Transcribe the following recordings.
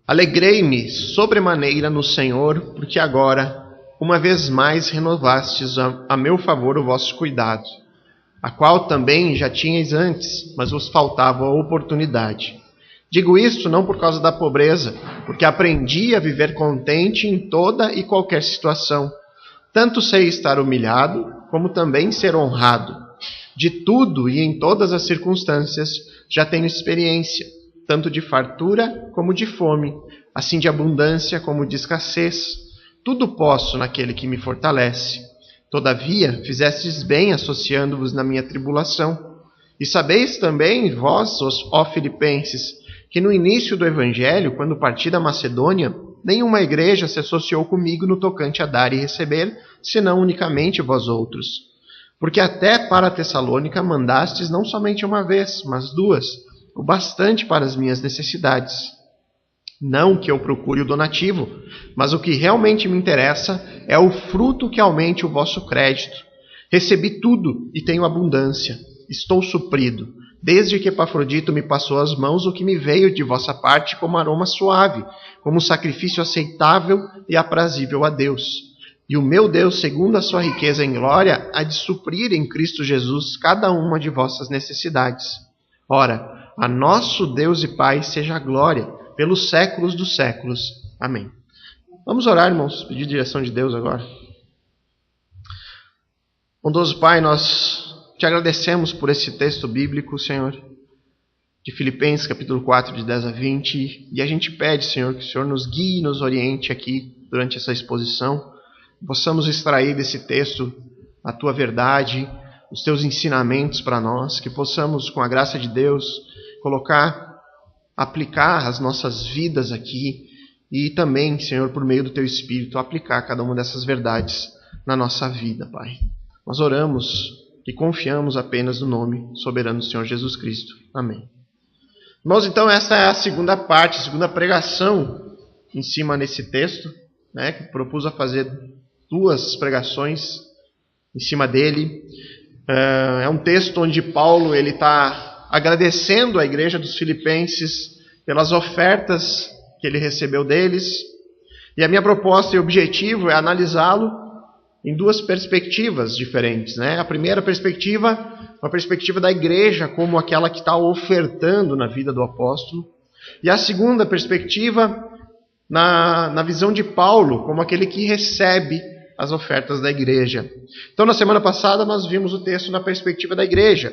Alegrei-me sobremaneira no Senhor, porque agora, uma vez mais, renovastes a meu favor o vosso cuidado, a qual também já tinhais antes, mas vos faltava a oportunidade. Digo isto não por causa da pobreza, porque aprendi a viver contente em toda e qualquer situação. Tanto sei estar humilhado, como também ser honrado. De tudo e em todas as circunstâncias já tenho experiência, tanto de fartura como de fome, assim de abundância como de escassez. Tudo posso naquele que me fortalece. Todavia, fizestes bem associando-vos na minha tribulação. E sabeis também, vós, ó Filipenses, que no início do Evangelho, quando parti da Macedônia, nenhuma igreja se associou comigo no tocante a dar e receber, senão unicamente vós outros. Porque até para Tessalônica mandastes não somente uma vez, mas duas, o bastante para as minhas necessidades. Não que eu procure o donativo, mas o que realmente me interessa é o fruto que aumente o vosso crédito. Recebi tudo e tenho abundância. Estou suprido. Desde que Epafrodito me passou as mãos, o que me veio de vossa parte como aroma suave, como sacrifício aceitável e aprazível a Deus. E o meu Deus, segundo a sua riqueza em glória, há de suprir em Cristo Jesus cada uma de vossas necessidades. Ora, a nosso Deus e Pai seja a glória pelos séculos dos séculos. Amém. Vamos orar, irmãos, pedir direção de Deus agora. Bondoso Pai, nós te agradecemos por esse texto bíblico, Senhor, de Filipenses, capítulo 4, de 10 a 20, e a gente pede, Senhor, que o Senhor nos guie e nos oriente aqui durante essa exposição, possamos extrair desse texto a tua verdade, os teus ensinamentos para nós, que possamos, com a graça de Deus, aplicar as nossas vidas aqui e também, Senhor, por meio do teu Espírito, aplicar cada uma dessas verdades na nossa vida, Pai. Nós oramos e confiamos apenas no nome soberano do Senhor Jesus Cristo. Amém. Irmãos, então essa é a segunda parte, a segunda pregação em cima desse texto, que propus a fazer 2 pregações em cima dele. É um texto onde Paulo está agradecendo a igreja dos Filipenses pelas ofertas que ele recebeu deles. E a minha proposta e objetivo é analisá-lo em 2 perspectivas diferentes. A primeira perspectiva, uma perspectiva da igreja como aquela que está ofertando na vida do apóstolo. E a segunda perspectiva, na visão de Paulo, como aquele que recebe as ofertas da igreja. Então, na semana passada, nós vimos o texto na perspectiva da igreja.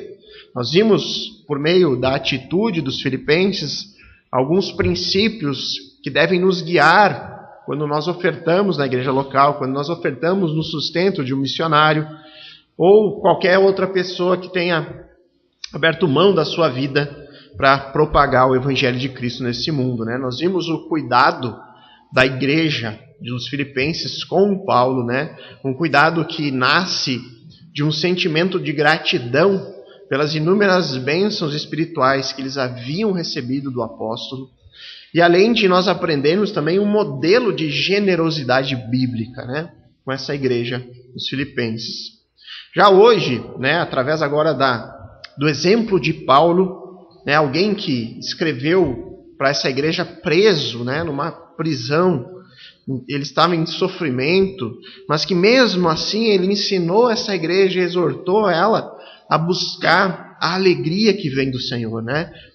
Nós vimos, por meio da atitude dos filipenses, alguns princípios que devem nos guiar quando nós ofertamos na igreja local, quando nós ofertamos no sustento de um missionário, ou qualquer outra pessoa que tenha aberto mão da sua vida para propagar o evangelho de Cristo nesse mundo. Nós vimos o cuidado da igreja dos filipenses com Paulo, um cuidado que nasce de um sentimento de gratidão pelas inúmeras bênçãos espirituais que eles haviam recebido do apóstolo. E além de nós aprendermos também um modelo de generosidade bíblica, com essa igreja dos filipenses. Já hoje, através agora do exemplo de Paulo, alguém que escreveu para essa igreja preso, numa prisão, ele estava em sofrimento, mas que mesmo assim ele ensinou essa igreja, exortou ela a buscar a alegria que vem do Senhor,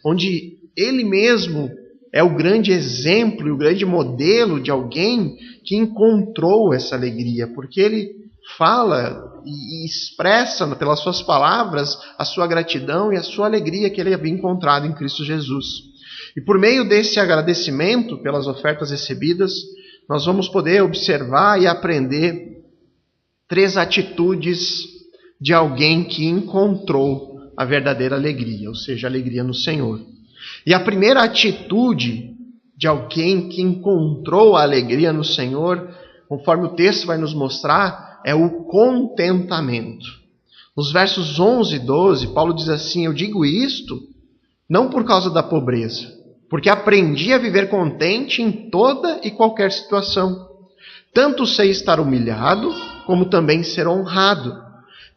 onde ele mesmo é o grande exemplo e o grande modelo de alguém que encontrou essa alegria, porque ele fala e expressa pelas suas palavras a sua gratidão e a sua alegria que ele havia encontrado em Cristo Jesus. E por meio desse agradecimento pelas ofertas recebidas, nós vamos poder observar e aprender 3 atitudes de alguém que encontrou a verdadeira alegria, ou seja, a alegria no Senhor. E a primeira atitude de alguém que encontrou a alegria no Senhor, conforme o texto vai nos mostrar, é o contentamento. Nos versos 11 e 12, Paulo diz assim: eu digo isto não por causa da pobreza, porque aprendi a viver contente em toda e qualquer situação. Tanto sei estar humilhado, como também ser honrado.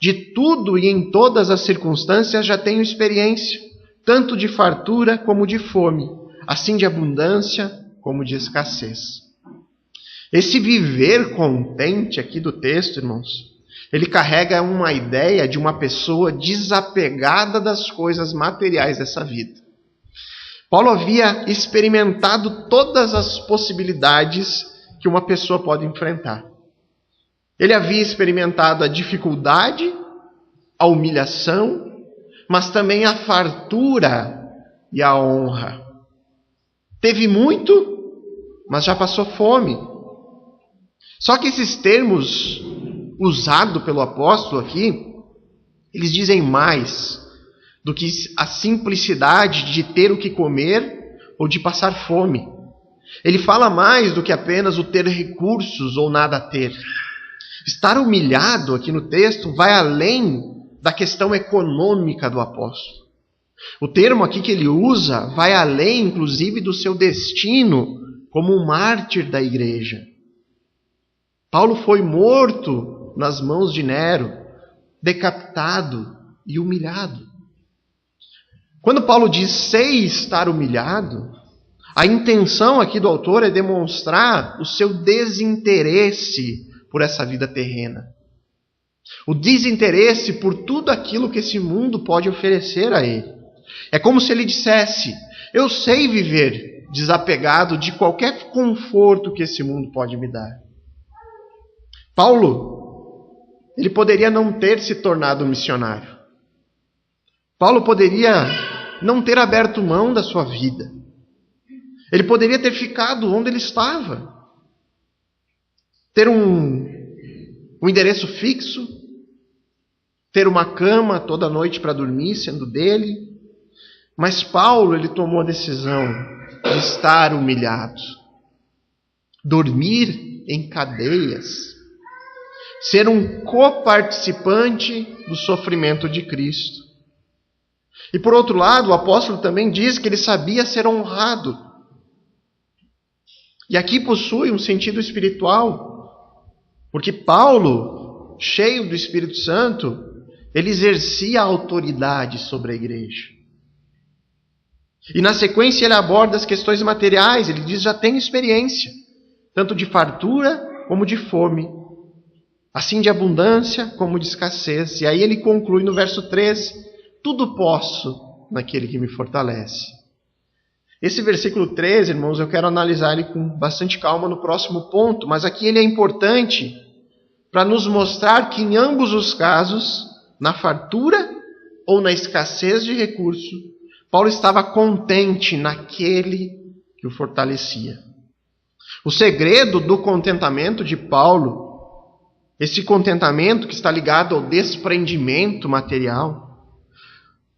De tudo e em todas as circunstâncias já tenho experiência, tanto de fartura como de fome, assim de abundância como de escassez. Esse viver contente aqui do texto, irmãos, ele carrega uma ideia de uma pessoa desapegada das coisas materiais dessa vida. Paulo havia experimentado todas as possibilidades que uma pessoa pode enfrentar. Ele havia experimentado a dificuldade, a humilhação, mas também a fartura e a honra. Teve muito, mas já passou fome. Só que esses termos usados pelo apóstolo aqui, eles dizem mais do que a simplicidade de ter o que comer ou de passar fome. Ele fala mais do que apenas o ter recursos ou nada a ter. Estar humilhado aqui no texto vai além da questão econômica do apóstolo. O termo aqui que ele usa vai além, inclusive, do seu destino como um mártir da igreja. Paulo foi morto nas mãos de Nero, decapitado e humilhado. Quando Paulo diz sei estar humilhado, a intenção aqui do autor é demonstrar o seu desinteresse por essa vida terrena. O desinteresse por tudo aquilo que esse mundo pode oferecer a ele. É como se ele dissesse, eu sei viver desapegado de qualquer conforto que esse mundo pode me dar. Paulo, ele poderia não ter se tornado missionário. Paulo poderia não ter aberto mão da sua vida. Ele poderia ter ficado onde ele estava. Ter um endereço fixo, ter uma cama toda noite para dormir, sendo dele. Mas Paulo, ele tomou a decisão de estar humilhado, dormir em cadeias, ser um coparticipante do sofrimento de Cristo. E por outro lado, o apóstolo também diz que ele sabia ser honrado. E aqui possui um sentido espiritual, porque Paulo, cheio do Espírito Santo, ele exercia a autoridade sobre a igreja. E na sequência ele aborda as questões materiais, ele diz, já tenho experiência, tanto de fartura como de fome, assim de abundância como de escassez. E aí ele conclui no verso 3, tudo posso naquele que me fortalece. Esse versículo 13, irmãos, eu quero analisar ele com bastante calma no próximo ponto, mas aqui ele é importante para nos mostrar que em ambos os casos, na fartura ou na escassez de recurso, Paulo estava contente naquele que o fortalecia. O segredo do contentamento de Paulo, esse contentamento que está ligado ao desprendimento material,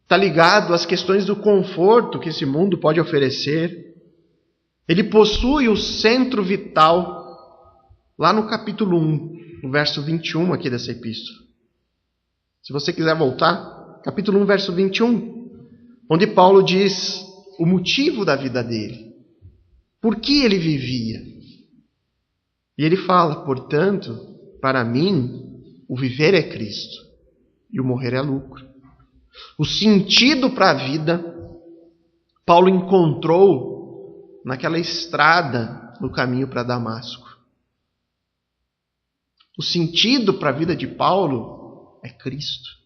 está ligado às questões do conforto que esse mundo pode oferecer. Ele possui o centro vital lá no capítulo 1, no verso 21 aqui dessa epístola. Se você quiser voltar, capítulo 1, verso 21, onde Paulo diz o motivo da vida dele, por que ele vivia. E ele fala, portanto, para mim, o viver é Cristo e o morrer é lucro. O sentido para a vida, Paulo encontrou naquela estrada no caminho para Damasco. O sentido para a vida de Paulo é Cristo.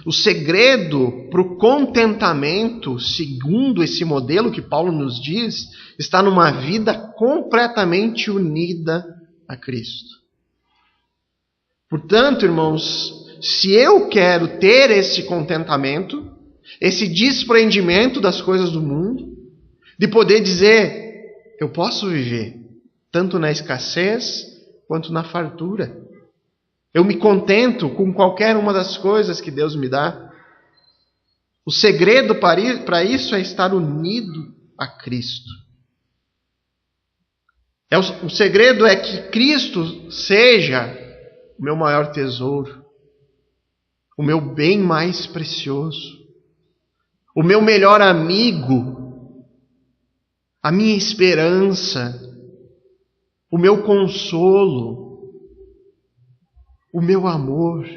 O segredo para o contentamento, segundo esse modelo que Paulo nos diz, está numa vida completamente unida a Cristo. Portanto, irmãos, se eu quero ter esse contentamento, esse desprendimento das coisas do mundo, de poder dizer, eu posso viver tanto na escassez quanto na fartura. Eu me contento com qualquer uma das coisas que Deus me dá. O segredo para isso é estar unido a Cristo. O segredo é que Cristo seja o meu maior tesouro, o meu bem mais precioso, o meu melhor amigo, a minha esperança, o meu consolo, o meu amor,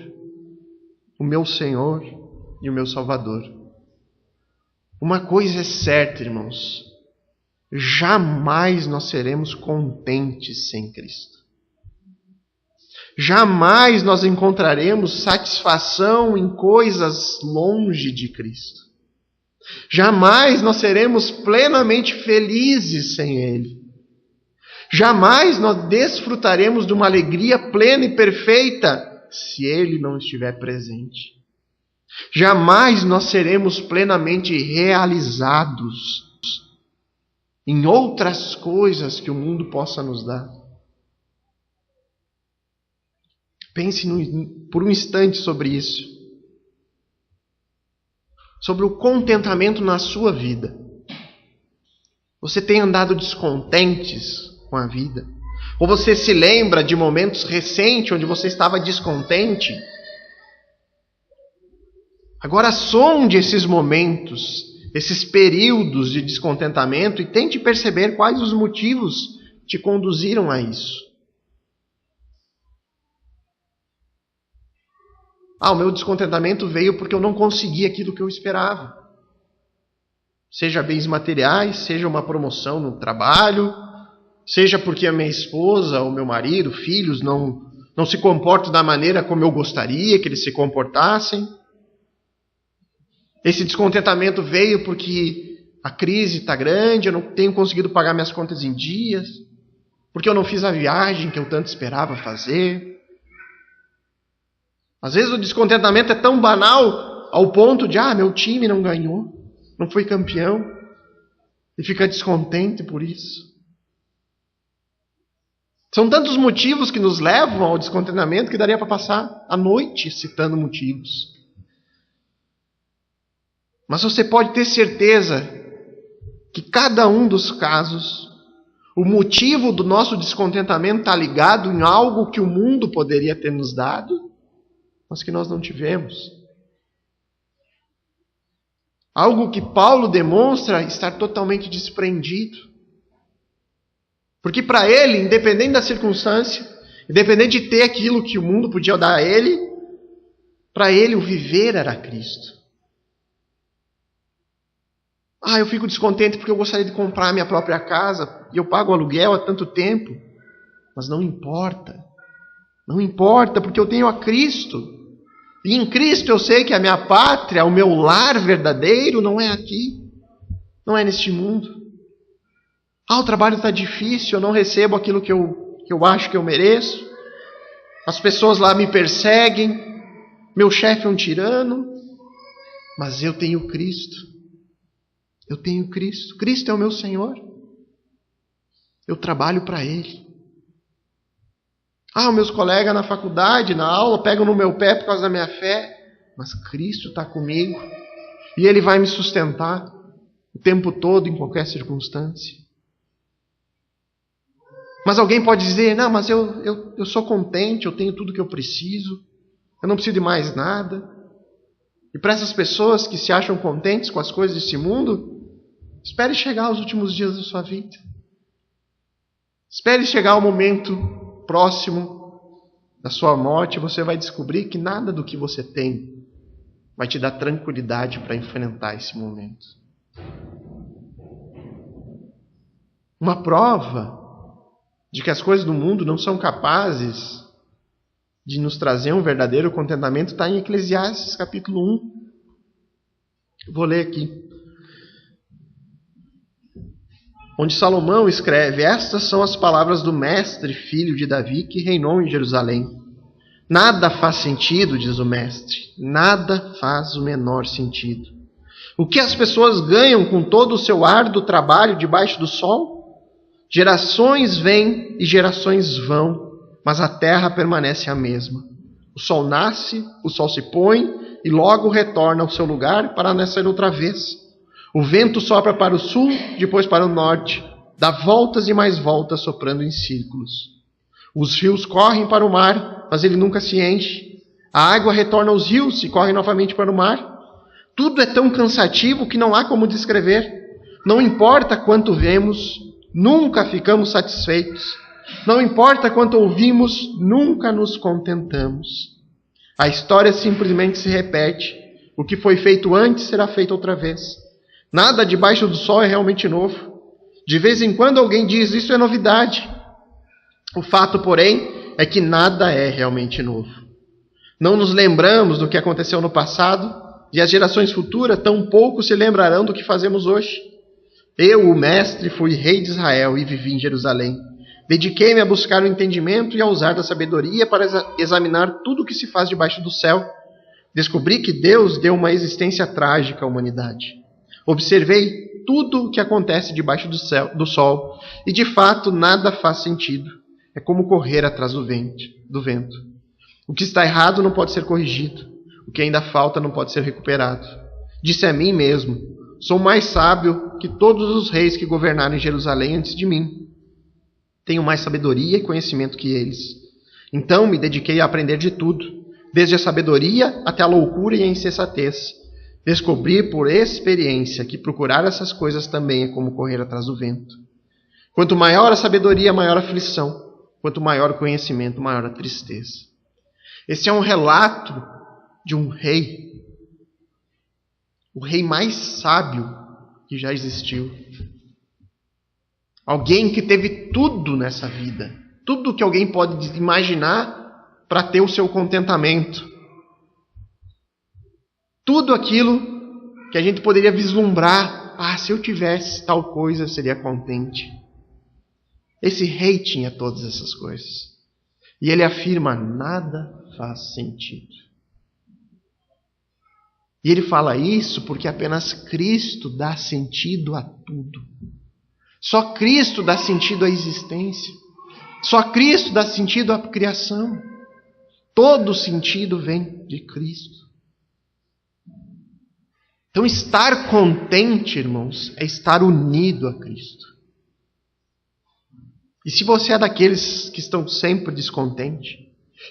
o meu Senhor e o meu Salvador. Uma coisa é certa, irmãos. jamais nós seremos contentes sem Cristo. Jamais nós encontraremos satisfação em coisas longe de Cristo. Jamais nós seremos plenamente felizes sem Ele. Jamais nós desfrutaremos de uma alegria plena e perfeita se Ele não estiver presente. Jamais nós seremos plenamente realizados em outras coisas que o mundo possa nos dar. Pense por um instante sobre isso. Sobre o contentamento na sua vida. Você tem andado descontentes com a vida? Ou você se lembra de momentos recentes onde você estava descontente? Agora sonde esses momentos, esses períodos de descontentamento e tente perceber quais os motivos te conduziram a isso. O meu descontentamento veio porque eu não consegui aquilo que eu esperava. Seja bens materiais, seja uma promoção no trabalho, seja porque a minha esposa, ou meu marido, filhos não se comportam da maneira como eu gostaria que eles se comportassem. Esse descontentamento veio porque a crise está grande, eu não tenho conseguido pagar minhas contas em dias, porque eu não fiz a viagem que eu tanto esperava fazer. Às vezes o descontentamento é tão banal ao ponto de, meu time não ganhou, não foi campeão, e fica descontente por isso. São tantos motivos que nos levam ao descontentamento que daria para passar a noite citando motivos. Mas você pode ter certeza que cada um dos casos, o motivo do nosso descontentamento está ligado em algo que o mundo poderia ter nos dado, mas que nós não tivemos. Algo que Paulo demonstra estar totalmente desprendido. Porque para ele, independente da circunstância, independente de ter aquilo que o mundo podia dar a ele, para ele o viver era Cristo. Eu fico descontente porque eu gostaria de comprar a minha própria casa e eu pago aluguel há tanto tempo. Mas não importa. Não importa, porque eu tenho a Cristo. E em Cristo eu sei que a minha pátria, o meu lar verdadeiro não é aqui. Não é neste mundo. O trabalho está difícil, eu não recebo aquilo que eu acho que eu mereço. As pessoas lá me perseguem. Meu chefe é um tirano. Mas eu tenho Cristo. Eu tenho Cristo. Cristo é o meu Senhor. Eu trabalho para Ele. Os meus colegas na faculdade, na aula, pegam no meu pé por causa da minha fé. Mas Cristo está comigo. E Ele vai me sustentar o tempo todo, em qualquer circunstância. Mas alguém pode dizer, não, mas eu sou contente, eu tenho tudo que eu preciso. Eu não preciso de mais nada. E para essas pessoas que se acham contentes com as coisas desse mundo, espere chegar aos últimos dias da sua vida. Espere chegar ao momento próximo da sua morte, você vai descobrir que nada do que você tem vai te dar tranquilidade para enfrentar esse momento. Uma prova de que as coisas do mundo não são capazes de nos trazer um verdadeiro contentamento está em Eclesiastes capítulo 1. Eu vou ler aqui. Onde Salomão escreve: estas são as palavras do mestre, filho de Davi, que reinou em Jerusalém. Nada faz sentido, diz o mestre, nada faz o menor sentido. O que as pessoas ganham com todo o seu árduo trabalho debaixo do sol? Gerações vêm e gerações vão, mas a terra permanece a mesma. O sol nasce, o sol se põe e logo retorna ao seu lugar para nascer outra vez. O vento sopra para o sul, depois para o norte, dá voltas e mais voltas soprando em círculos. Os rios correm para o mar, mas ele nunca se enche. A água retorna aos rios e corre novamente para o mar. Tudo é tão cansativo que não há como descrever. Não importa quanto vemos, nunca ficamos satisfeitos. Não importa quanto ouvimos, nunca nos contentamos. A história simplesmente se repete. O que foi feito antes será feito outra vez. Nada debaixo do sol é realmente novo. De vez em quando alguém diz, isso é novidade. O fato, porém, é que nada é realmente novo. Não nos lembramos do que aconteceu no passado, e as gerações futuras tampouco se lembrarão do que fazemos hoje. Eu, o mestre, fui rei de Israel e vivi em Jerusalém. Dediquei-me a buscar o entendimento e a usar da sabedoria para examinar tudo o que se faz debaixo do céu. Descobri que Deus deu uma existência trágica à humanidade. Observei tudo o que acontece debaixo do sol, e de fato nada faz sentido. É como correr atrás do vento. O que está errado não pode ser corrigido. O que ainda falta não pode ser recuperado. Disse a mim mesmo, sou mais sábio que todos os reis que governaram em Jerusalém antes de mim. Tenho mais sabedoria e conhecimento que eles. Então me dediquei a aprender de tudo, desde a sabedoria até a loucura e a insensatez. Descobri por experiência que procurar essas coisas também é como correr atrás do vento. Quanto maior a sabedoria, maior a aflição. Quanto maior o conhecimento, maior a tristeza. Esse é um relato de um rei. O rei mais sábio que já existiu. Alguém que teve tudo nessa vida. Tudo que alguém pode imaginar para ter o seu contentamento. Tudo aquilo que a gente poderia vislumbrar. Se eu tivesse tal coisa, eu seria contente. Esse rei tinha todas essas coisas. E ele afirma, nada faz sentido. E ele fala isso porque apenas Cristo dá sentido a tudo. Só Cristo dá sentido à existência. Só Cristo dá sentido à criação. Todo sentido vem de Cristo. Então, estar contente, irmãos, é estar unido a Cristo. E se você é daqueles que estão sempre descontentes,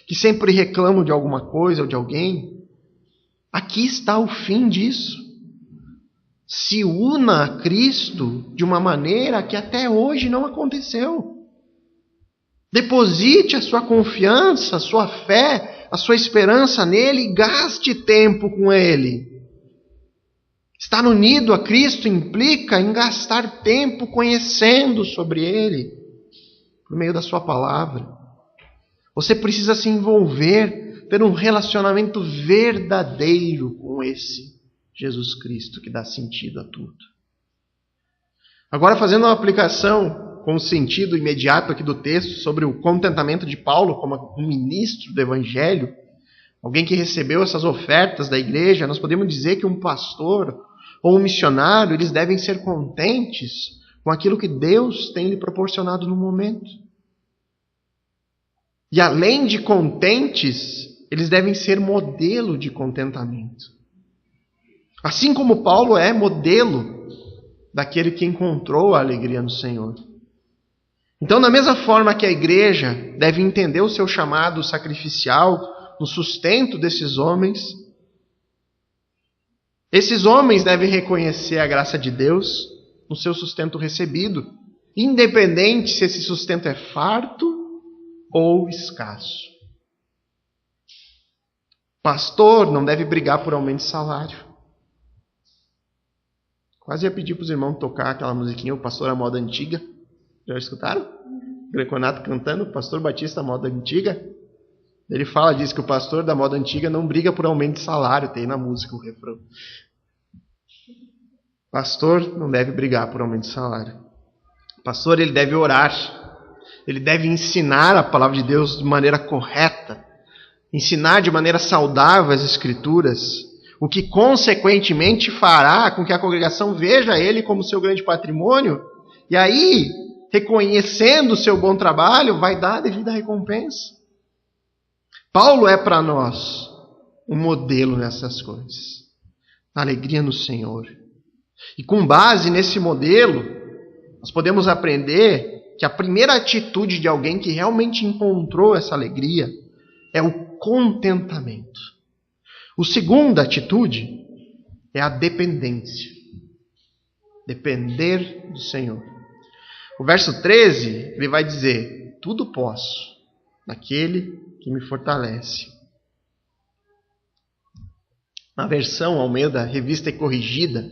que sempre reclamam de alguma coisa ou de alguém, aqui está o fim disso. Se una a Cristo de uma maneira que até hoje não aconteceu. Deposite a sua confiança, a sua fé, a sua esperança nele e gaste tempo com ele. Estar unido a Cristo implica em gastar tempo conhecendo sobre ele, por meio da sua palavra. Você precisa se envolver, ter um relacionamento verdadeiro com esse Jesus Cristo que dá sentido a tudo. Agora, fazendo uma aplicação com o sentido imediato aqui do texto sobre o contentamento de Paulo como um ministro do Evangelho, alguém que recebeu essas ofertas da igreja, nós podemos dizer que um pastor ou um missionário, eles devem ser contentes com aquilo que Deus tem lhe proporcionado no momento. E além de contentes, eles devem ser modelo de contentamento. Assim como Paulo é modelo daquele que encontrou a alegria no Senhor. Então, da mesma forma que a igreja deve entender o seu chamado sacrificial no sustento desses homens, esses homens devem reconhecer a graça de Deus no seu sustento recebido, independente se esse sustento é farto ou escasso. Pastor não deve brigar por aumento de salário. Quase ia pedir para os irmãos tocar aquela musiquinha, o pastor à moda antiga. Já escutaram? Greconato cantando, o pastor Batista à moda antiga. Ele diz que o pastor da moda antiga não briga por aumento de salário, tem na música o refrão. Pastor não deve brigar por aumento de salário. Pastor, ele deve orar. Ele deve ensinar a palavra de Deus de maneira correta. Ensinar de maneira saudável as Escrituras. O que consequentemente fará com que a congregação veja ele como seu grande patrimônio. E aí, reconhecendo o seu bom trabalho, vai dar a devida recompensa. Paulo é para nós um modelo nessas coisas. Alegria no Senhor. E com base nesse modelo, nós podemos aprender que a primeira atitude de alguém que realmente encontrou essa alegria é o contentamento. A segunda atitude é a dependência. Depender do Senhor. O verso 13, ele vai dizer, tudo posso naquele que me fortalece. Na versão Almeida, Revista e Corrigida,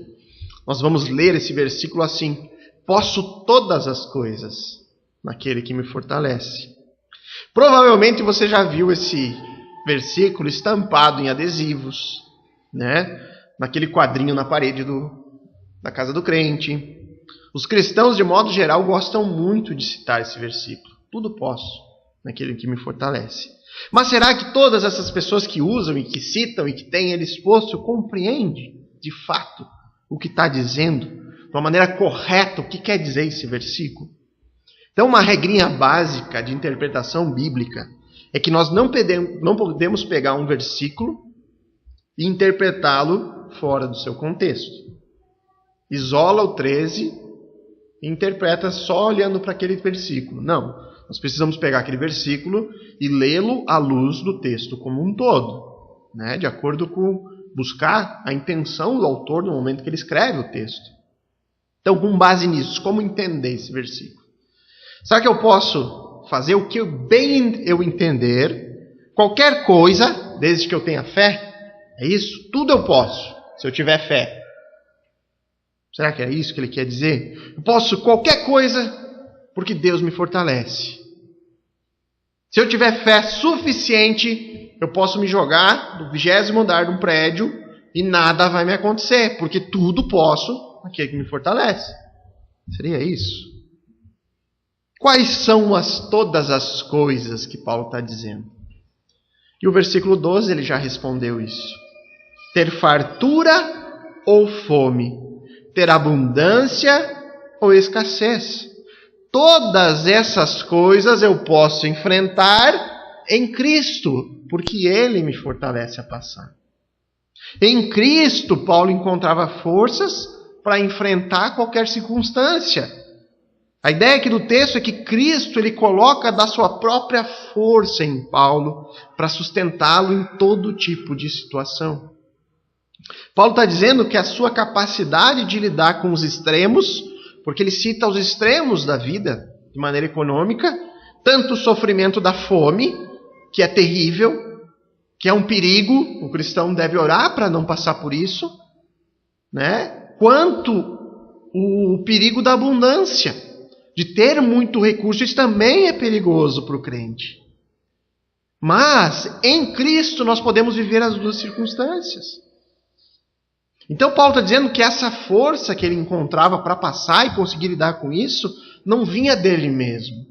nós vamos ler esse versículo assim: Posso todas as coisas naquele que me fortalece. Provavelmente você já viu esse versículo estampado em adesivos, né? Naquele quadrinho na parede da casa do crente. Os cristãos, de modo geral, gostam muito de citar esse versículo. Tudo posso naquele que me fortalece. Mas será que todas essas pessoas que usam e que citam e que têm ele exposto compreendem, de fato, o que está dizendo, de uma maneira correta, o que quer dizer esse versículo? Então, uma regrinha básica de interpretação bíblica é que nós não podemos pegar um versículo e interpretá-lo fora do seu contexto. Isola o 13 e interpreta só olhando para aquele versículo. Não, nós precisamos pegar aquele versículo e lê-lo à luz do texto como um todo, né? De acordo com buscar a intenção do autor no momento que ele escreve o texto. Então, com base nisso, como entender esse versículo? Será que eu posso fazer o que bem eu entender, qualquer coisa, desde que eu tenha fé? É isso? Tudo eu posso, se eu tiver fé. Será que é isso que ele quer dizer? Eu posso qualquer coisa, porque Deus me fortalece. Se eu tiver fé suficiente, eu posso me jogar do 20º andar de um prédio e nada vai me acontecer, porque tudo posso naquele que me fortalece. Seria isso? Quais são todas as coisas que Paulo está dizendo? E o versículo 12 ele já respondeu isso. Ter fartura ou fome, ter abundância ou escassez. Todas essas coisas eu posso enfrentar em Cristo, porque Ele me fortalece a passar. Em Cristo, Paulo encontrava forças para enfrentar qualquer circunstância. A ideia aqui do texto é que Cristo ele coloca da sua própria força em Paulo para sustentá-lo em todo tipo de situação. Paulo está dizendo que a sua capacidade de lidar com os extremos, porque ele cita os extremos da vida de maneira econômica, tanto o sofrimento da fome, que é terrível, que é um perigo, o cristão deve orar para não passar por isso, né? Quanto o perigo da abundância, de ter muito recurso, isso também é perigoso para o crente. Mas, em Cristo, nós podemos viver as duas circunstâncias. Então, Paulo está dizendo que essa força que ele encontrava para passar e conseguir lidar com isso, não vinha dele mesmo.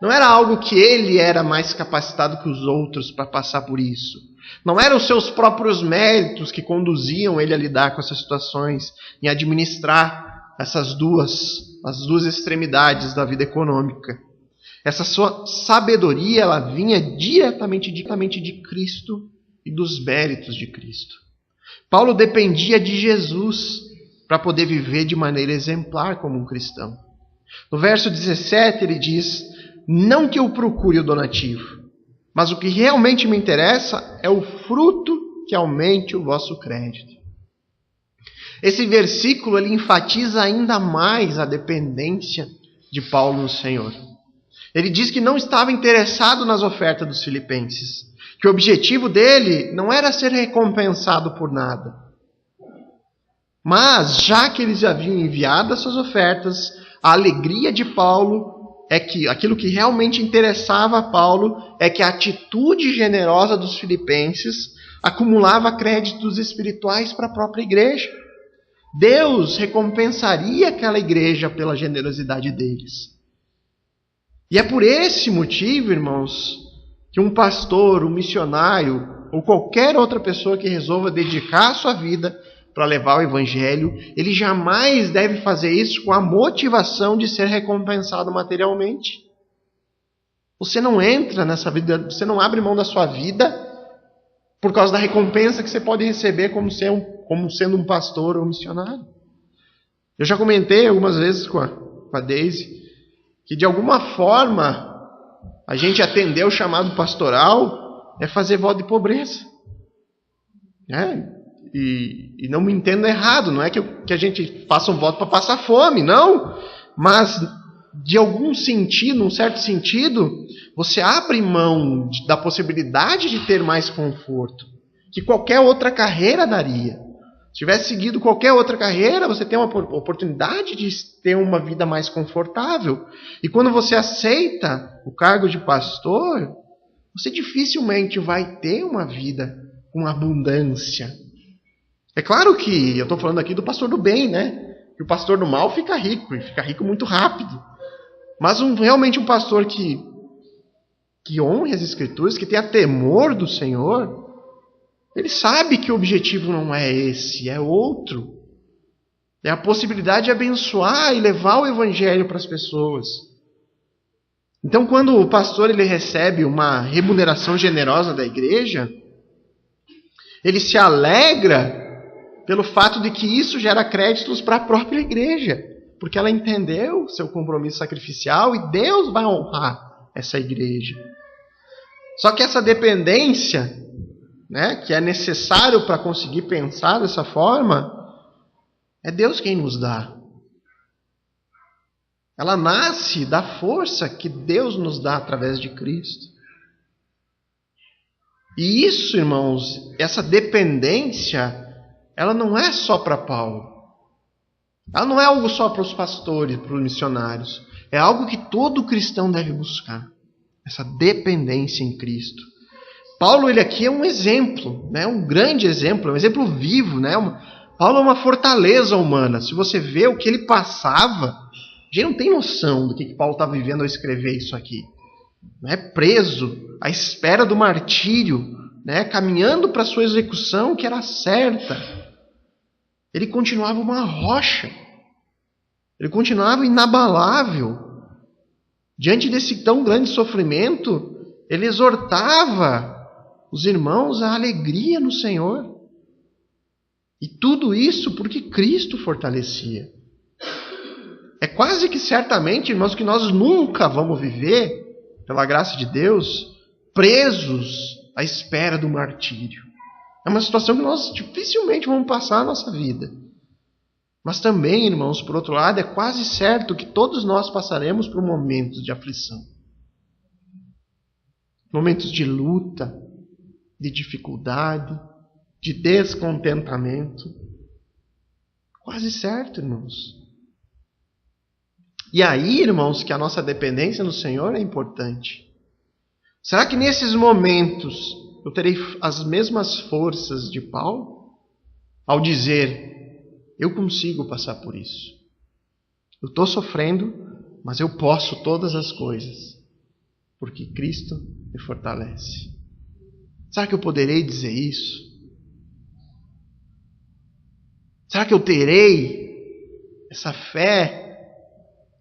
Não era algo que ele era mais capacitado que os outros para passar por isso. Não eram os seus próprios méritos que conduziam ele a lidar com essas situações, em administrar as duas extremidades da vida econômica. Essa sua sabedoria, ela vinha diretamente de Cristo e dos méritos de Cristo. Paulo dependia de Jesus para poder viver de maneira exemplar como um cristão. No verso 17 ele diz: não que eu procure o donativo, mas o que realmente me interessa é o fruto que aumente o vosso crédito. Esse versículo ele enfatiza ainda mais a dependência de Paulo no Senhor. Ele diz que não estava interessado nas ofertas dos filipenses, que o objetivo dele não era ser recompensado por nada. Mas, já que eles haviam enviado essas ofertas, a alegria de Paulo é que aquilo que realmente interessava a Paulo é que a atitude generosa dos filipenses acumulava créditos espirituais para a própria igreja. Deus recompensaria aquela igreja pela generosidade deles. E é por esse motivo, irmãos, que um pastor, um missionário ou qualquer outra pessoa que resolva dedicar a sua vida para levar o evangelho, ele jamais deve fazer isso com a motivação de ser recompensado materialmente. Você não entra nessa vida, você não abre mão da sua vida por causa da recompensa que você pode receber como sendo um pastor ou um missionário. Eu já comentei algumas vezes com a Daisy que de alguma forma a gente atender o chamado pastoral é fazer voto de pobreza. E não me entenda errado, não é que a gente faça um voto para passar fome, não. Mas de algum sentido, num certo sentido, você abre mão da possibilidade de ter mais conforto que qualquer outra carreira daria. Se tivesse seguido qualquer outra carreira, você tem uma oportunidade de ter uma vida mais confortável. E quando você aceita o cargo de pastor, você dificilmente vai ter uma vida com abundância. É claro que eu estou falando aqui do pastor do bem, né? Que o pastor do mal fica rico, e fica rico muito rápido. Mas realmente um pastor que honre as Escrituras, que tenha temor do Senhor, ele sabe que o objetivo não é esse, é outro. É a possibilidade de abençoar e levar o Evangelho para as pessoas. Então, quando o pastor ele recebe uma remuneração generosa da igreja, ele se alegra pelo fato de que isso gera créditos para a própria igreja, porque ela entendeu seu compromisso sacrificial e Deus vai honrar essa igreja. Só que essa dependência, né, que é necessário para conseguir pensar dessa forma, é Deus quem nos dá. Ela nasce da força que Deus nos dá através de Cristo. E isso, irmãos, essa dependência, ela não é só para Paulo. Ela não é algo só para os pastores, para os missionários. É algo que todo cristão deve buscar. Essa dependência em Cristo. Paulo, ele aqui é um exemplo, né? Um grande exemplo, um exemplo vivo, né? Paulo é uma fortaleza humana. Se você vê o que ele passava, a gente não tem noção do que Paulo estava vivendo ao escrever isso aqui. Né? Preso, à espera do martírio, né? Caminhando para a sua execução, que era certa. Ele continuava uma rocha. Ele continuava inabalável. Diante desse tão grande sofrimento, ele exortava os irmãos à alegria no Senhor. E tudo isso porque Cristo fortalecia. É quase que certamente, irmãos, que nós nunca vamos viver, pela graça de Deus, presos à espera do martírio. É uma situação que nós dificilmente vamos passar a nossa vida. Mas também, irmãos, por outro lado, é quase certo que todos nós passaremos por momentos de aflição. Momentos de luta, de dificuldade, de descontentamento. Quase certo, irmãos. E aí, irmãos, que a nossa dependência no Senhor é importante. Será que nesses momentos eu terei as mesmas forças de Paulo? Ao dizer, eu consigo passar por isso. Eu estou sofrendo, mas eu posso todas as coisas, porque Cristo me fortalece. Será que eu poderei dizer isso? Será que eu terei essa fé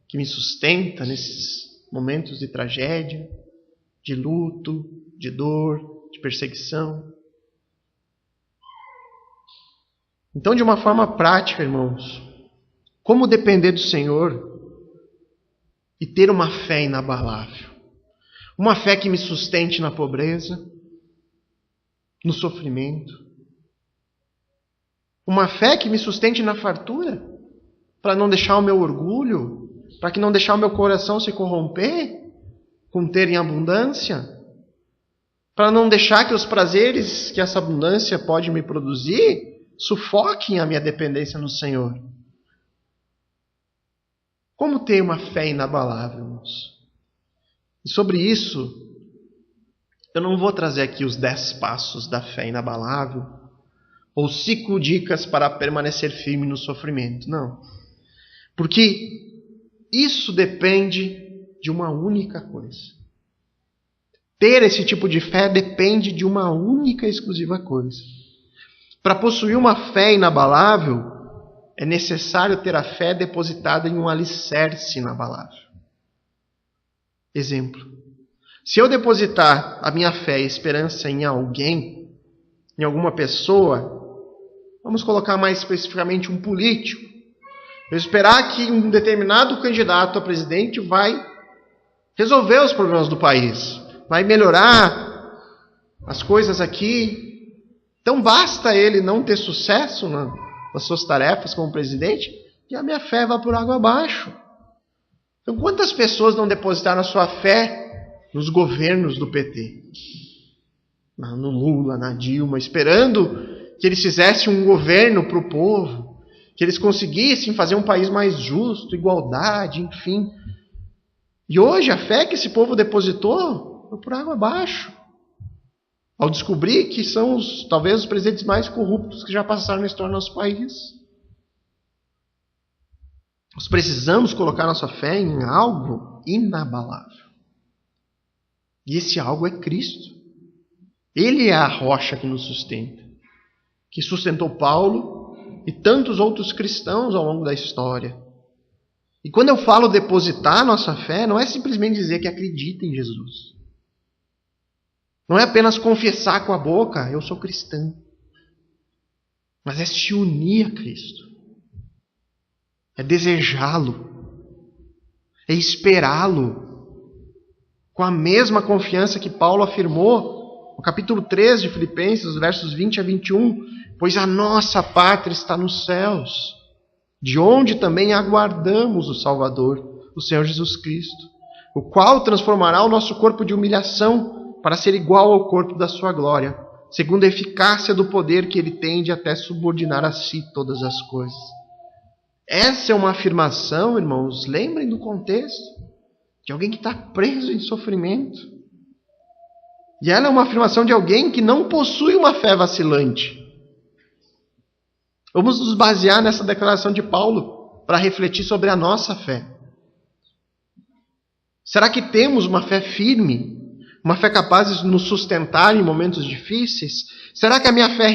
que me sustenta nesses momentos de tragédia, de luto, de dor, de perseguição? Então, de uma forma prática, irmãos, como depender do Senhor e ter uma fé inabalável? Uma fé que me sustente na pobreza, no sofrimento. Uma fé que me sustente na fartura, para não deixar o meu orgulho, para que não deixar o meu coração se corromper com ter em abundância, para não deixar que os prazeres que essa abundância pode me produzir sufoquem a minha dependência no Senhor. Como ter uma fé inabalável, irmãos? E sobre isso, eu não vou trazer aqui os 10 passos da fé inabalável, ou 5 dicas para permanecer firme no sofrimento. Não. Porque isso depende de uma única coisa. Ter esse tipo de fé depende de uma única e exclusiva coisa. Para possuir uma fé inabalável, é necessário ter a fé depositada em um alicerce inabalável. Exemplo. Se eu depositar a minha fé e esperança em alguém, em alguma pessoa, vamos colocar mais especificamente um político, eu esperar que um determinado candidato a presidente vai resolver os problemas do país, vai melhorar as coisas aqui. Então basta ele não ter sucesso nas suas tarefas como presidente e a minha fé vai por água abaixo. Então quantas pessoas não depositaram a sua fé nos governos do PT? No Lula, na Dilma, esperando que eles fizessem um governo para o povo, que eles conseguissem fazer um país mais justo, igualdade, enfim. E hoje a fé que esse povo depositou foi por água abaixo, ao descobrir que são talvez os presidentes mais corruptos que já passaram na história do nosso país. Nós precisamos colocar nossa fé em algo inabalável. E esse algo é Cristo. Ele é a rocha que nos sustenta, que sustentou Paulo e tantos outros cristãos ao longo da história. E quando eu falo depositar nossa fé, não é simplesmente dizer que acredita em Jesus. Não é apenas confessar com a boca, eu sou cristão. Mas é se unir a Cristo. É desejá-lo. É esperá-lo. Com a mesma confiança que Paulo afirmou no capítulo 3 de Filipenses, versos 20 a 21. Pois a nossa pátria está nos céus, de onde também aguardamos o Salvador, o Senhor Jesus Cristo, o qual transformará o nosso corpo de humilhação para ser igual ao corpo da sua glória, segundo a eficácia do poder que ele tem de até subordinar a si todas as coisas. Essa é uma afirmação, irmãos, lembrem do contexto, de alguém que está preso em sofrimento. E ela é uma afirmação de alguém que não possui uma fé vacilante. Vamos nos basear nessa declaração de Paulo para refletir sobre a nossa fé. Será que temos uma fé firme? Uma fé capaz de nos sustentar em momentos difíceis? Será que a minha fé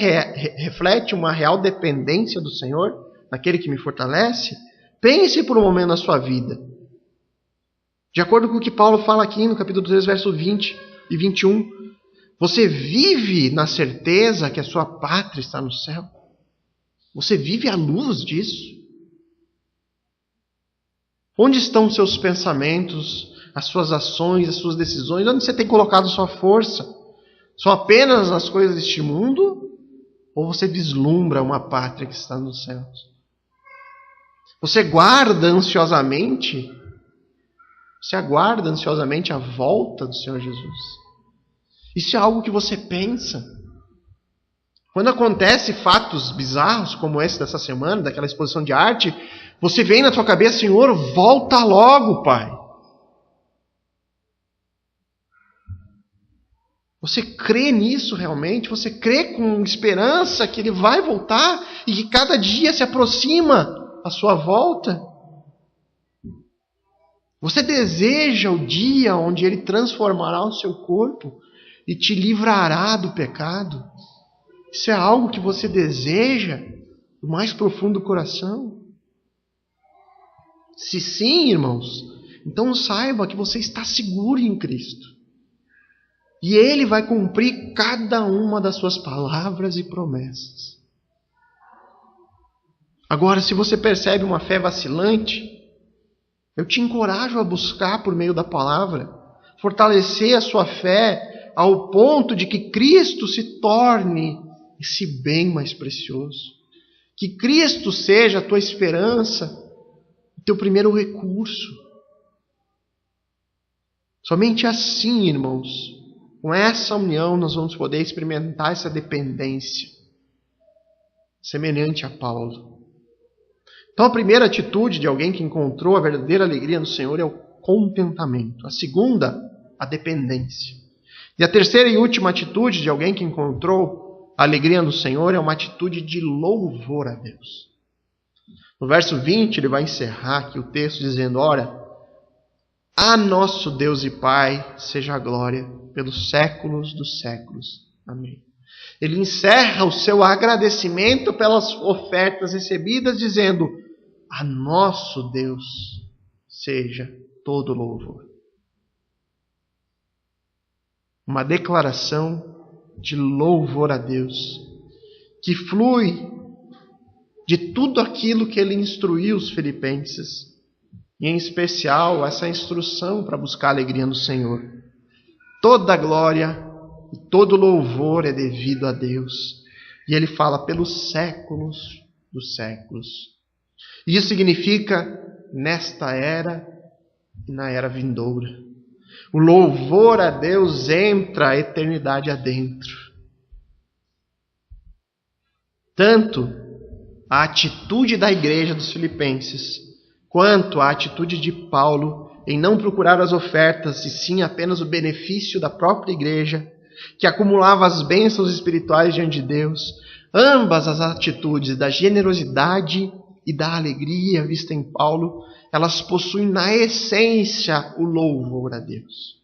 reflete uma real dependência do Senhor, daquele que me fortalece? Pense por um momento na sua vida. De acordo com o que Paulo fala aqui no capítulo 3, verso 20 e 21, você vive na certeza que a sua pátria está no céu? Você vive à luz disso? Onde estão os seus pensamentos, as suas ações, as suas decisões? Onde você tem colocado sua força? São apenas nas coisas deste mundo? Ou você vislumbra uma pátria que está nos céus? Você aguarda ansiosamente a volta do Senhor Jesus? Isso é algo que você pensa? Quando acontece fatos bizarros como esse dessa semana, daquela exposição de arte, você vem na tua cabeça, Senhor, volta logo, Pai. Você crê nisso realmente? Você crê com esperança que Ele vai voltar e que cada dia se aproxima a sua volta? Você deseja o dia onde Ele transformará o seu corpo e te livrará do pecado? Isso é algo que você deseja do mais profundo do coração? Se sim, irmãos, então saiba que você está seguro em Cristo. E Ele vai cumprir cada uma das suas palavras e promessas. Agora, se você percebe uma fé vacilante, eu te encorajo a buscar por meio da palavra, fortalecer a sua fé ao ponto de que Cristo se torne esse bem mais precioso. Que Cristo seja a tua esperança, o teu primeiro recurso. Somente assim, irmãos, com essa união nós vamos poder experimentar essa dependência, semelhante a Paulo. Então a primeira atitude de alguém que encontrou a verdadeira alegria no Senhor é o contentamento. A segunda, a dependência. E a terceira e última atitude de alguém que encontrou a alegria no Senhor é uma atitude de louvor a Deus. No verso 20 ele vai encerrar aqui o texto dizendo: ora, a nosso Deus e Pai seja a glória pelos séculos dos séculos. Amém. Ele encerra o seu agradecimento pelas ofertas recebidas dizendo: a nosso Deus seja todo louvor. Uma declaração de louvor a Deus, que flui de tudo aquilo que ele instruiu os filipenses, e em especial essa instrução para buscar a alegria no Senhor. Toda glória e todo louvor é devido a Deus. E ele fala pelos séculos dos séculos. E isso significa nesta era e na era vindoura. O louvor a Deus entra a eternidade adentro. Tanto a atitude da igreja dos Filipenses, quanto a atitude de Paulo em não procurar as ofertas, e sim apenas o benefício da própria igreja, que acumulava as bênçãos espirituais diante de Deus, ambas as atitudes da generosidade e da alegria vista em Paulo, elas possuem na essência o louvor a Deus.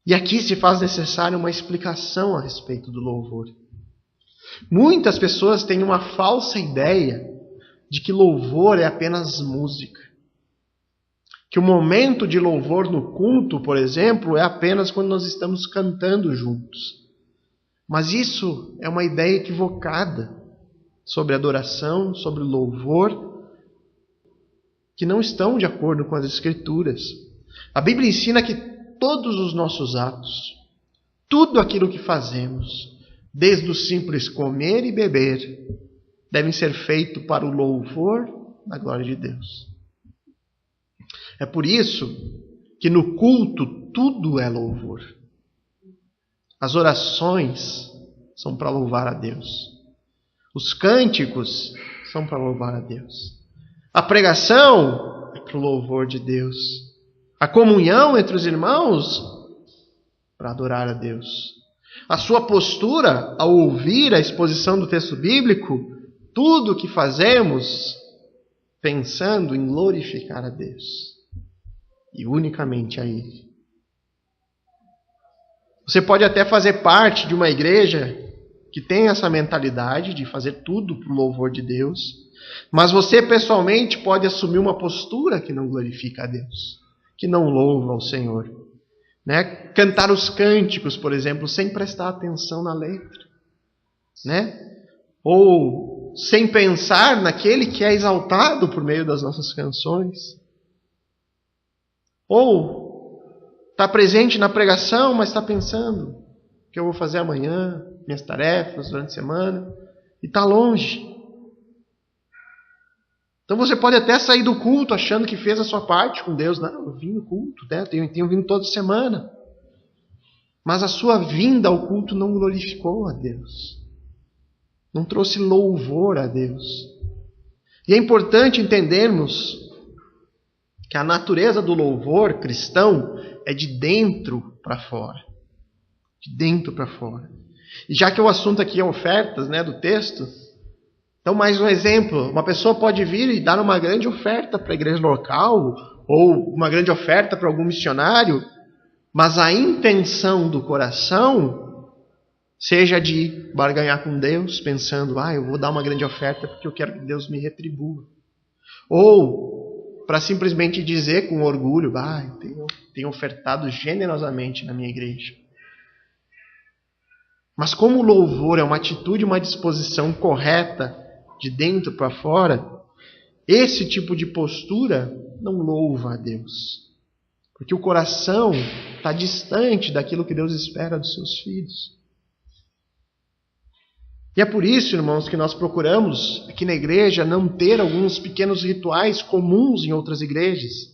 E aqui se faz necessária uma explicação a respeito do louvor. Muitas pessoas têm uma falsa ideia de que louvor é apenas música. Que o momento de louvor no culto, por exemplo, é apenas quando nós estamos cantando juntos. Mas isso é uma ideia equivocada sobre adoração, sobre louvor, que não estão de acordo com as Escrituras. A Bíblia ensina que todos os nossos atos, tudo aquilo que fazemos, desde o simples comer e beber, devem ser feitos para o louvor da glória de Deus. É por isso que no culto tudo é louvor. As orações são para louvar a Deus. Os cânticos são para louvar a Deus. A pregação é para o louvor de Deus. A comunhão entre os irmãos para adorar a Deus. A sua postura ao ouvir a exposição do texto bíblico, tudo o que fazemos pensando em glorificar a Deus. E unicamente a Ele. Você pode até fazer parte de uma igreja que tem essa mentalidade de fazer tudo para o louvor de Deus, mas você pessoalmente pode assumir uma postura que não glorifica a Deus, que não louva ao Senhor. Né? Cantar os cânticos, por exemplo, sem prestar atenção na letra. Né? Ou sem pensar naquele que é exaltado por meio das nossas canções. Ou está presente na pregação, mas está pensando o que eu vou fazer amanhã, minhas tarefas durante a semana, e está longe. Então você pode até sair do culto achando que fez a sua parte com Deus. Não, eu vim no culto, né? tenho vindo toda semana. Mas a sua vinda ao culto não glorificou a Deus. Não trouxe louvor a Deus. E é importante entendermos que a natureza do louvor cristão é de dentro para fora. De dentro para fora. E já que o assunto aqui é ofertas, né, do texto, então mais um exemplo. Uma pessoa pode vir e dar uma grande oferta para a igreja local, ou uma grande oferta para algum missionário, mas a intenção do coração seja de barganhar com Deus, pensando, eu vou dar uma grande oferta porque eu quero que Deus me retribua. Ou para simplesmente dizer com orgulho, tenho ofertado generosamente na minha igreja. Mas como o louvor é uma atitude, uma disposição correta de dentro para fora, esse tipo de postura não louva a Deus. Porque o coração está distante daquilo que Deus espera dos seus filhos. E é por isso, irmãos, que nós procuramos aqui na igreja não ter alguns pequenos rituais comuns em outras igrejas,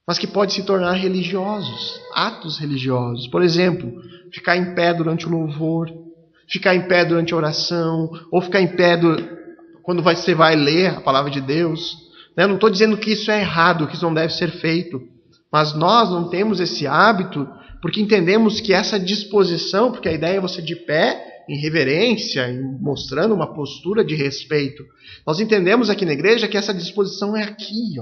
mas que podem se tornar religiosos, atos religiosos. Por exemplo, ficar em pé durante o louvor, ficar em pé durante a oração, ou ficar em pé quando você vai ler a palavra de Deus. Eu não estou dizendo que isso é errado, que isso não deve ser feito, mas nós não temos esse hábito porque entendemos que essa disposição, porque a ideia é você de pé, em reverência, mostrando uma postura de respeito. Nós entendemos aqui na igreja que essa disposição é aqui.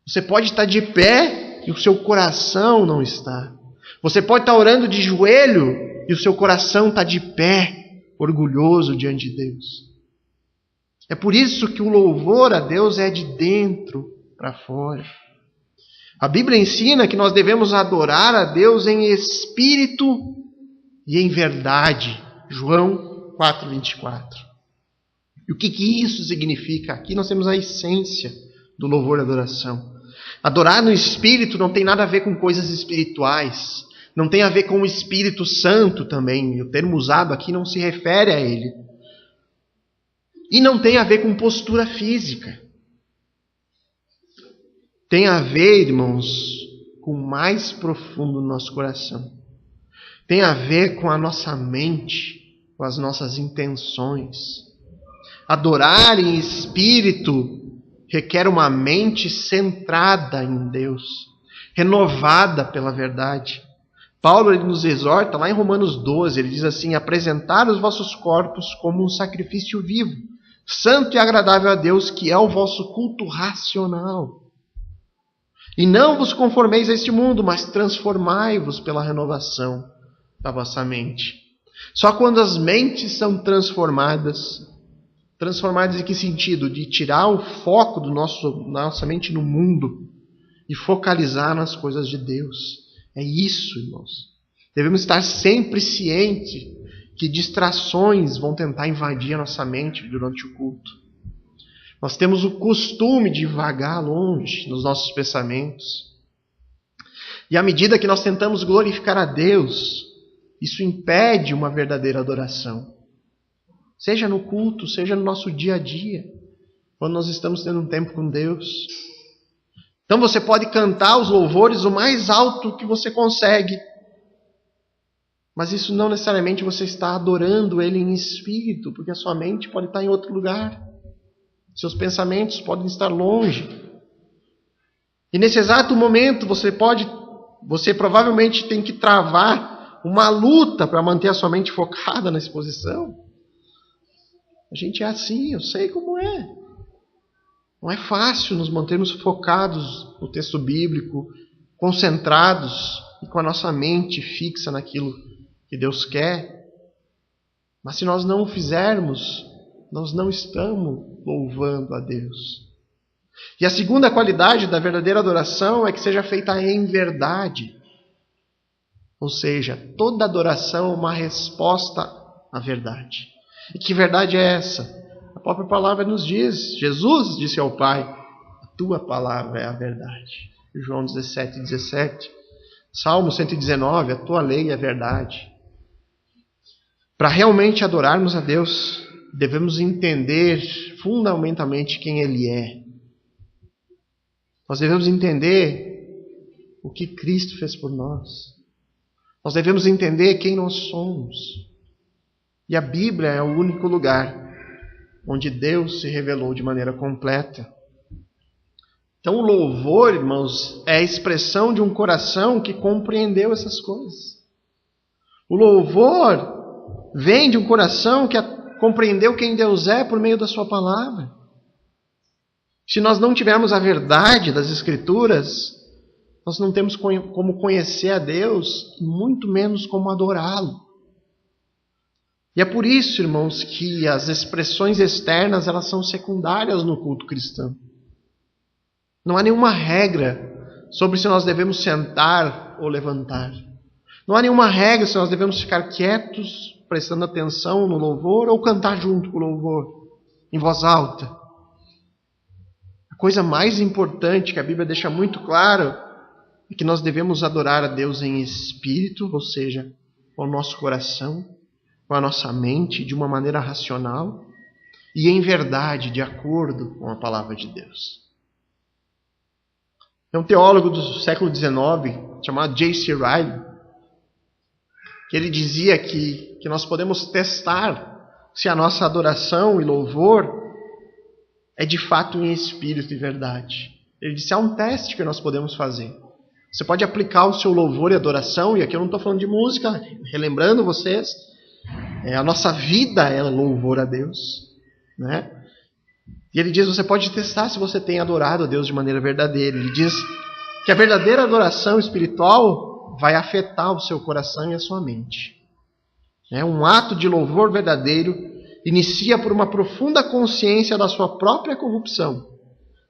Você pode estar de pé e o seu coração não está. Você pode estar orando de joelho e o seu coração está de pé, orgulhoso diante de Deus. É por isso que o louvor a Deus é de dentro para fora. A Bíblia ensina que nós devemos adorar a Deus em espírito e em verdade. João 4:24. E o que isso significa? Aqui nós temos a essência do louvor e adoração. Adorar no Espírito não tem nada a ver com coisas espirituais. Não tem a ver com o Espírito Santo também. O termo usado aqui não se refere a ele. E não tem a ver com postura física. Tem a ver, irmãos, com o mais profundo do nosso coração. Tem a ver com a nossa mente com as nossas intenções. Adorar em espírito requer uma mente centrada em Deus, renovada pela verdade. Paulo ele nos exorta lá em Romanos 12, ele diz assim: apresentar os vossos corpos como um sacrifício vivo, santo e agradável a Deus, que é o vosso culto racional. E não vos conformeis a este mundo, mas transformai-vos pela renovação da vossa mente. Só quando as mentes são transformadas em que sentido? De tirar o foco da nossa mente no mundo e focalizar nas coisas de Deus. É isso, irmãos. Devemos estar sempre cientes que distrações vão tentar invadir a nossa mente durante o culto. Nós temos o costume de vagar longe nos nossos pensamentos. E à medida que nós tentamos glorificar a Deus, isso impede uma verdadeira adoração. Seja no culto, seja no nosso dia a dia, quando nós estamos tendo um tempo com Deus. Então você pode cantar os louvores o mais alto que você consegue, mas isso não necessariamente você está adorando Ele em espírito, porque a sua mente pode estar em outro lugar. Seus pensamentos podem estar longe. E nesse exato momento você provavelmente tem que travar uma luta para manter a sua mente focada nessa posição. A gente é assim, eu sei como é. Não é fácil nos mantermos focados no texto bíblico, concentrados e com a nossa mente fixa naquilo que Deus quer. Mas se nós não o fizermos, nós não estamos louvando a Deus. E a segunda qualidade da verdadeira adoração é que seja feita em verdade. Ou seja, toda adoração é uma resposta à verdade. E que verdade é essa? A própria palavra nos diz, Jesus disse ao Pai: a tua palavra é a verdade. João 17:17. Salmo 119, a tua lei é verdade. Para realmente adorarmos a Deus, devemos entender fundamentalmente quem Ele é. Nós devemos entender o que Cristo fez por nós. Nós devemos entender quem nós somos. E a Bíblia é o único lugar onde Deus se revelou de maneira completa. Então o louvor, irmãos, é a expressão de um coração que compreendeu essas coisas. O louvor vem de um coração que compreendeu quem Deus é por meio da sua palavra. Se nós não tivermos a verdade das Escrituras, nós não temos como conhecer a Deus, e muito menos como adorá-lo. E é por isso, irmãos, que as expressões externas elas são secundárias no culto cristão. Não há nenhuma regra sobre se nós devemos sentar ou levantar. Não há nenhuma regra se nós devemos ficar quietos, prestando atenção no louvor, ou cantar junto com o louvor, em voz alta. A coisa mais importante que a Bíblia deixa muito claro é que nós devemos adorar a Deus em espírito, ou seja, com o nosso coração, com a nossa mente, de uma maneira racional, e em verdade, de acordo com a palavra de Deus. É um teólogo do século XIX, chamado J.C. Ryle, que ele dizia que nós podemos testar se a nossa adoração e louvor é de fato em espírito e verdade. Ele disse, há um teste que nós podemos fazer. Você pode aplicar o seu louvor e adoração, e aqui eu não estou falando de música, relembrando vocês, a nossa vida é louvor a Deus, né? E ele diz, você pode testar se você tem adorado a Deus de maneira verdadeira. Ele diz que a verdadeira adoração espiritual vai afetar o seu coração e a sua mente. Um ato de louvor verdadeiro inicia por uma profunda consciência da sua própria corrupção,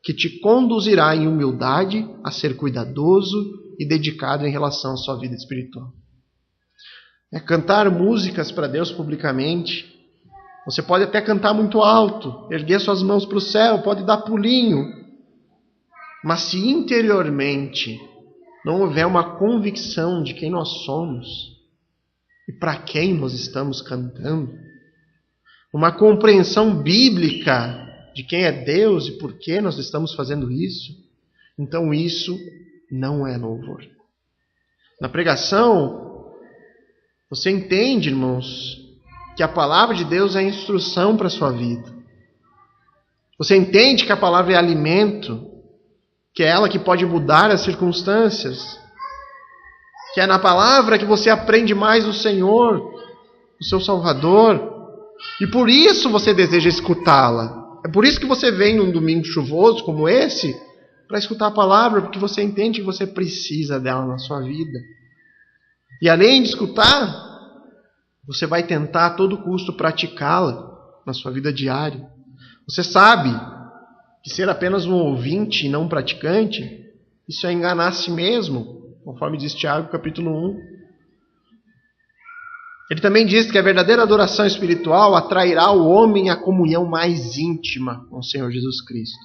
que te conduzirá em humildade a ser cuidadoso e dedicado em relação à sua vida espiritual. Cantar músicas para Deus publicamente. Você pode até cantar muito alto, erguer suas mãos para o céu, pode dar pulinho. Mas se interiormente não houver uma convicção de quem nós somos e para quem nós estamos cantando, uma compreensão bíblica de quem é Deus e por que nós estamos fazendo isso, então isso não é louvor. Na pregação, você entende, irmãos, que a palavra de Deus é instrução para a sua vida. Você entende que a palavra é alimento, que é ela que pode mudar as circunstâncias, que é na palavra que você aprende mais o Senhor, o seu Salvador, e por isso você deseja escutá-la. É por isso que você vem num domingo chuvoso como esse, para escutar a palavra, porque você entende que você precisa dela na sua vida. E além de escutar, você vai tentar a todo custo praticá-la na sua vida diária. Você sabe que ser apenas um ouvinte e não um praticante, isso é enganar a si mesmo, conforme diz Tiago, capítulo 1. Ele também diz que a verdadeira adoração espiritual atrairá o homem à comunhão mais íntima com o Senhor Jesus Cristo.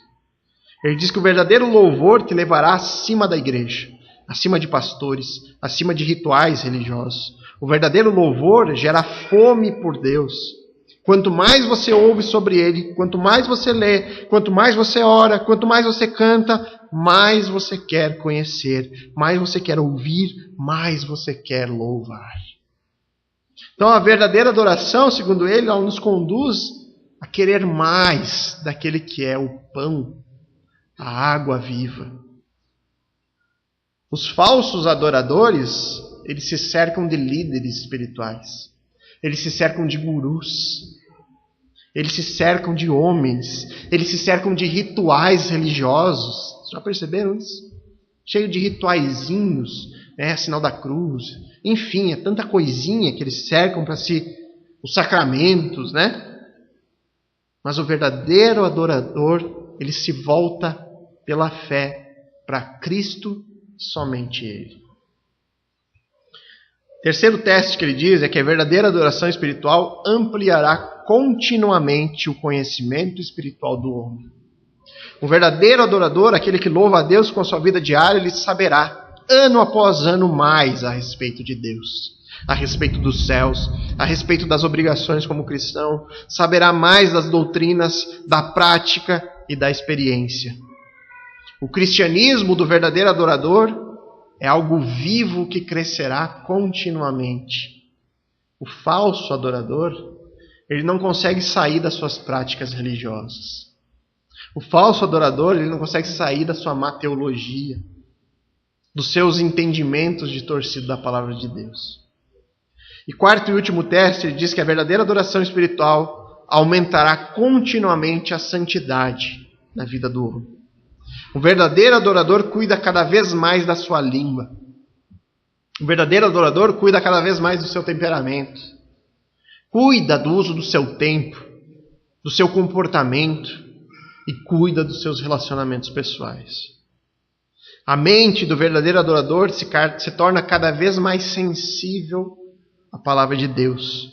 Ele diz que o verdadeiro louvor te levará acima da igreja, acima de pastores, acima de rituais religiosos. O verdadeiro louvor gera fome por Deus. Quanto mais você ouve sobre Ele, quanto mais você lê, quanto mais você ora, quanto mais você canta, mais você quer conhecer, mais você quer ouvir, mais você quer louvar. Então a verdadeira adoração, segundo ele, ela nos conduz a querer mais daquele que é o pão, a água viva. Os falsos adoradores, eles se cercam de líderes espirituais. Eles se cercam de gurus. Eles se cercam de homens. Eles se cercam de rituais religiosos. Já perceberam isso? Cheio de rituaizinhos, né? Sinal da cruz. Enfim, é tanta coisinha que eles cercam para si. Os sacramentos, né? Mas o verdadeiro adorador, ele se volta pela fé para Cristo, somente Ele. Terceiro teste que ele diz é que a verdadeira adoração espiritual ampliará continuamente o conhecimento espiritual do homem. O verdadeiro adorador, aquele que louva a Deus com a sua vida diária, ele saberá, ano após ano, mais a respeito de Deus, a respeito dos céus, a respeito das obrigações como cristão, saberá mais das doutrinas, da prática e da experiência. O cristianismo do verdadeiro adorador é algo vivo que crescerá continuamente. O falso adorador, ele não consegue sair das suas práticas religiosas. O falso adorador, ele não consegue sair da sua má teologia, dos seus entendimentos distorcidos da palavra de Deus. E quarto e último teste, ele diz que a verdadeira adoração espiritual aumentará continuamente a santidade na vida do homem. O verdadeiro adorador cuida cada vez mais da sua língua. O verdadeiro adorador cuida cada vez mais do seu temperamento. Cuida do uso do seu tempo, do seu comportamento e cuida dos seus relacionamentos pessoais. A mente do verdadeiro adorador se torna cada vez mais sensível à palavra de Deus.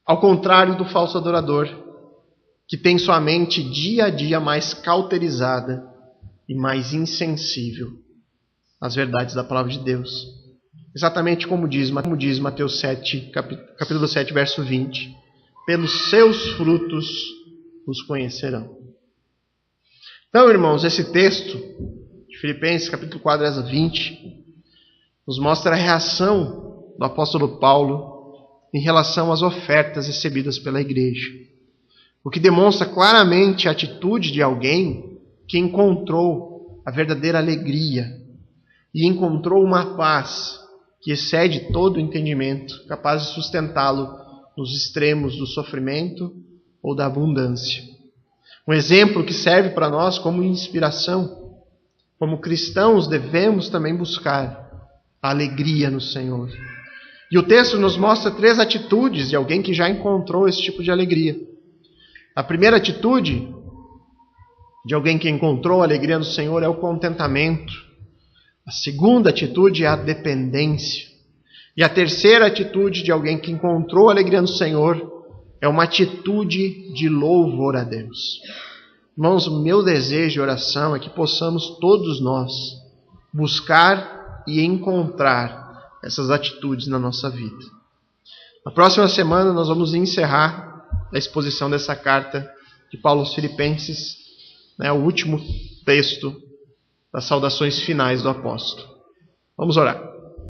Ao contrário do falso adorador, que tem sua mente dia a dia mais cauterizada e mais insensível às verdades da palavra de Deus. Exatamente como diz Mateus 7, capítulo 7, verso 20. Pelos seus frutos os conhecerão. Então, irmãos, esse texto de Filipenses, capítulo 4, verso 20, nos mostra a reação do apóstolo Paulo em relação às ofertas recebidas pela igreja. O que demonstra claramente a atitude de alguém que encontrou a verdadeira alegria e encontrou uma paz que excede todo o entendimento, capaz de sustentá-lo nos extremos do sofrimento ou da abundância. Um exemplo que serve para nós como inspiração. Como cristãos devemos também buscar a alegria no Senhor. E o texto nos mostra 3 atitudes de alguém que já encontrou esse tipo de alegria. A primeira atitude de alguém que encontrou a alegria no Senhor é o contentamento. A segunda atitude é a dependência. E a terceira atitude de alguém que encontrou a alegria no Senhor é uma atitude de louvor a Deus. Irmãos, o meu desejo e oração é que possamos todos nós buscar e encontrar essas atitudes na nossa vida. Na próxima semana nós vamos encerrar a exposição dessa carta de Paulo aos Filipenses, o último texto das saudações finais do apóstolo. Vamos orar.